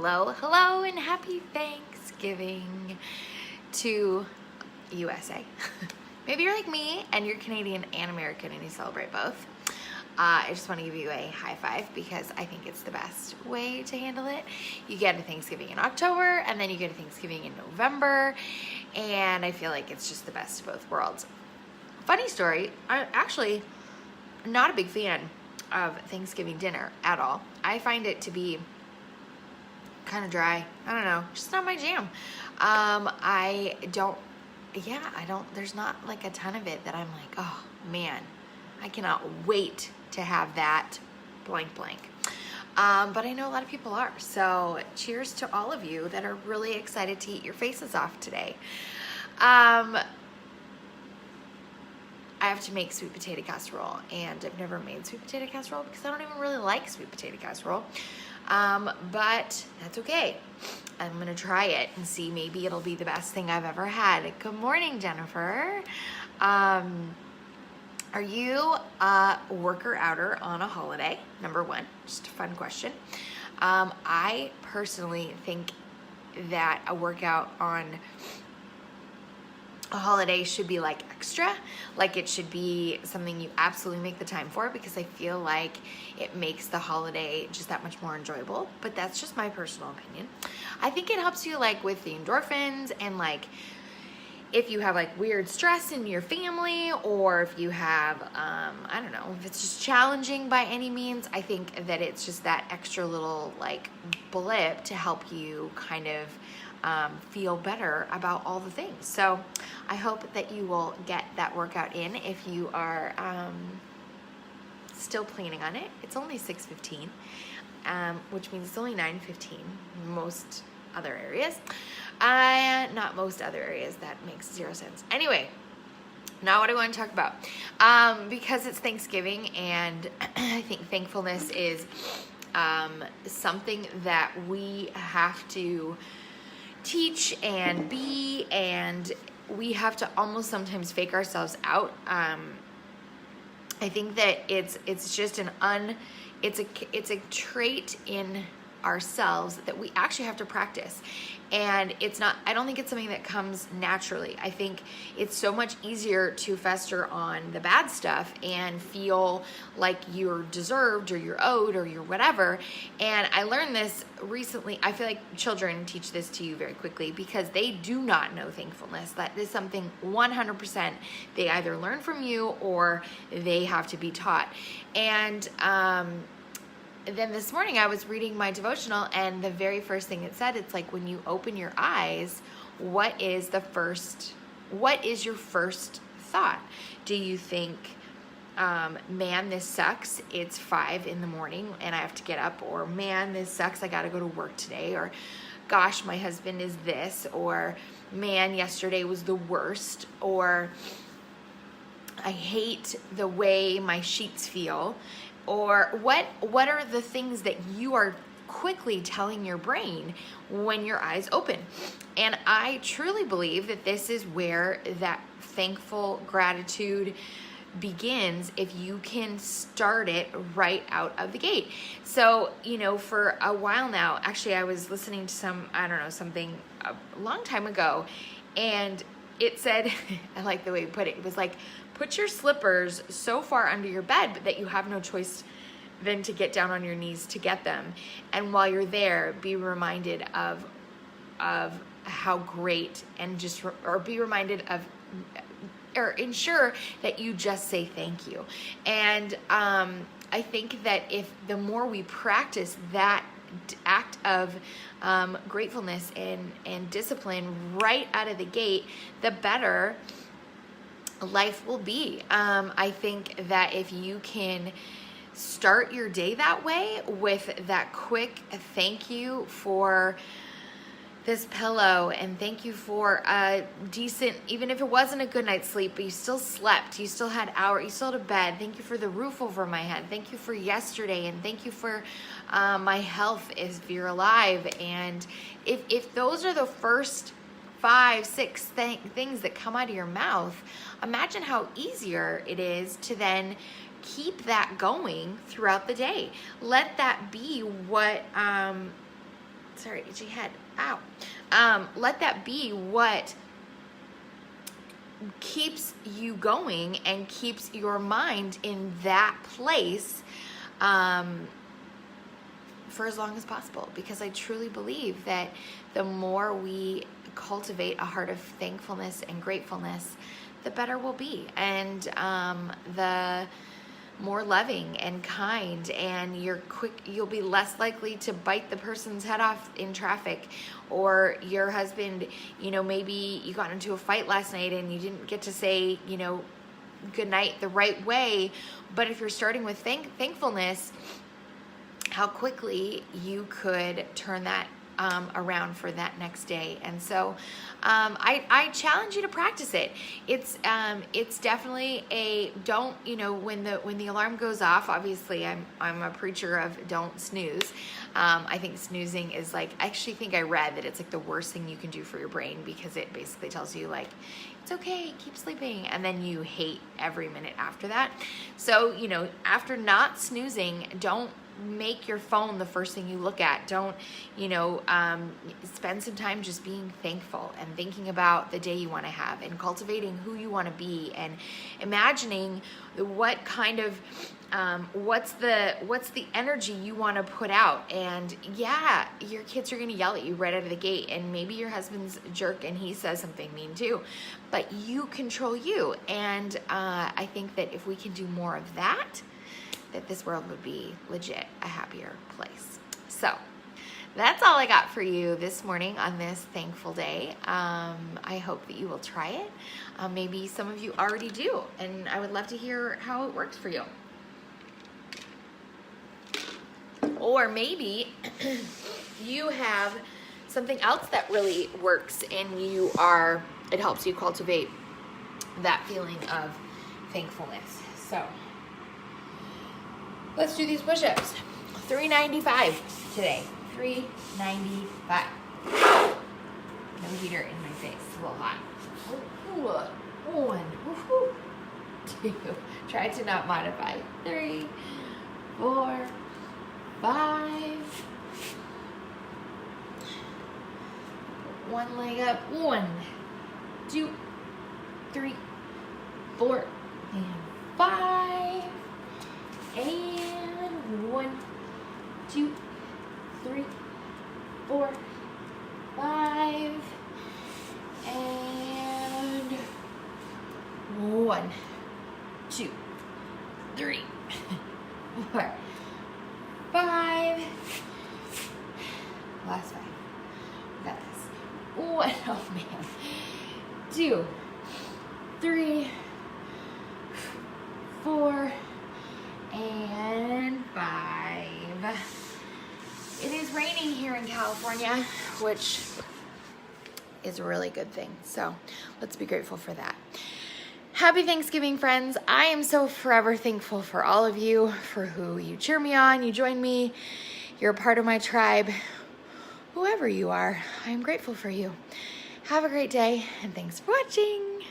hello, and happy Thanksgiving to USA. Maybe you're like me and you're Canadian and American and you celebrate both. I just want to give you a high five because I think it's the best way to handle it. You get a Thanksgiving in October and then you get a Thanksgiving in November, and I feel like it's just the best of both worlds. Funny story, I'm actually not a big fan of Thanksgiving dinner at all. I find it to be kind of dry. I don't know, just not my jam. There's not like a ton of it that I'm like, oh man, I cannot wait to have that blank blank. But I know a lot of people are. So cheers to all of you that are really excited to eat your faces off today. I have to make sweet potato casserole, and I've never made sweet potato casserole because I don't even really like sweet potato casserole. But that's okay. I'm gonna try it and see, maybe it'll be the best thing I've ever had. Good morning, Jennifer. Are you a worker outer on a holiday? Number one, just a fun question. I personally think that a workout on a holiday should be like extra, like it should be something you absolutely make the time for, because I feel like it makes the holiday just that much more enjoyable. But that's just my personal opinion. I think it helps you like with the endorphins, and like if you have like weird stress in your family, or if you have, I don't know, if it's just challenging by any means, I think that it's just that extra little like blip to help you kind of feel better about all the things. So I hope that you will get that workout in if you are still planning on it. It's only 6:15, which means it's only 9:15 most other areas. Not most other areas, that makes zero sense. Anyway, now what I want to talk about, because it's Thanksgiving, and I think thankfulness is something that we have to teach and be, and we have to almost sometimes fake ourselves out. I think that it's just it's a trait in ourselves that we actually have to practice. And I don't think it's something that comes naturally. I think it's so much easier to fester on the bad stuff and feel like you're deserved or you're owed or you're whatever. And I learned this recently. I feel like children teach this to you very quickly because they do not know thankfulness. That is something 100% they either learn from you or they have to be taught. And then this morning I was reading my devotional, and the very first thing it said, it's like, when you open your eyes, what is your first thought? Do you think, man, this sucks, it's 5 a.m. and I have to get up, or man, this sucks, I gotta go to work today, or gosh, my husband is this, or man, yesterday was the worst, or I hate the way my sheets feel? Or what are the things that you are quickly telling your brain when your eyes open? And I truly believe that this is where that thankful gratitude begins, if you can start it right out of the gate. So, for a while now, actually I was listening to something a long time ago, and it said, I like the way you put it, it was like, put your slippers so far under your bed but that you have no choice than to get down on your knees to get them. And while you're there, be reminded of how great, and or be reminded of, or ensure that you just say thank you. And I think that if the more we practice that act of gratefulness and discipline right out of the gate, the better life will be. I think that if you can start your day that way, with that quick thank you for this pillow, and thank you for a decent, even if it wasn't a good night's sleep, but you still slept, you still had you still had a bed, thank you for the roof over my head, thank you for yesterday, and thank you for my health if you're alive. And if those are the first 5, 6 things that come out of your mouth, imagine how easier it is to then keep that going throughout the day. Let that be what sorry, itchy head, ow. Let that be what keeps you going and keeps your mind in that place for as long as possible, because I truly believe that the more we cultivate a heart of thankfulness and gratefulness, the better we'll be, and the more loving and kind, and you'll be less likely to bite the person's head off in traffic, or your husband, maybe you got into a fight last night and you didn't get to say, good night the right way, but if you're starting with thankfulness, how quickly you could turn that around for that next day. And so I challenge you to practice it. It's definitely when the alarm goes off, obviously I'm a preacher of don't snooze. I think snoozing is I actually think I read that it's the worst thing you can do for your brain, because it basically tells you it's okay, keep sleeping, and then you hate every minute after that. So after not snoozing, don't make your phone the first thing you look at. Don't spend some time just being thankful and thinking about the day you want to have, and cultivating who you want to be, and imagining what kind of what's the energy you want to put out. And yeah, your kids are going to yell at you right out of the gate, and maybe your husband's a jerk and he says something mean too, but you control you. And I think that if we can do more of that this world would be legit a happier place. So that's all I got for you this morning on this thankful day. I hope that you will try it. Maybe some of you already do, and I would love to hear how it works for you. Or maybe you have something else that really works, and it helps you cultivate that feeling of thankfulness. So let's do these push-ups. 395 today. 395. No heater in my face. It's a little hot. One. Two. Try to not modify. 3, 4, 5. One leg up. 1, 2, 3, 4, and 5. And 1, 2, 3, 4, 5. And 1, 2, 3, 4, 5. Last 5. We got this. 1, oh man. 2, 3, 4, and 5. It is raining here in California, which is a really good thing. So let's be grateful for that. Happy Thanksgiving, friends. I am so forever thankful for all of you, for who you cheer me on, you join me, you're a part of my tribe. Whoever you are, I am grateful for you. Have a great day, and thanks for watching.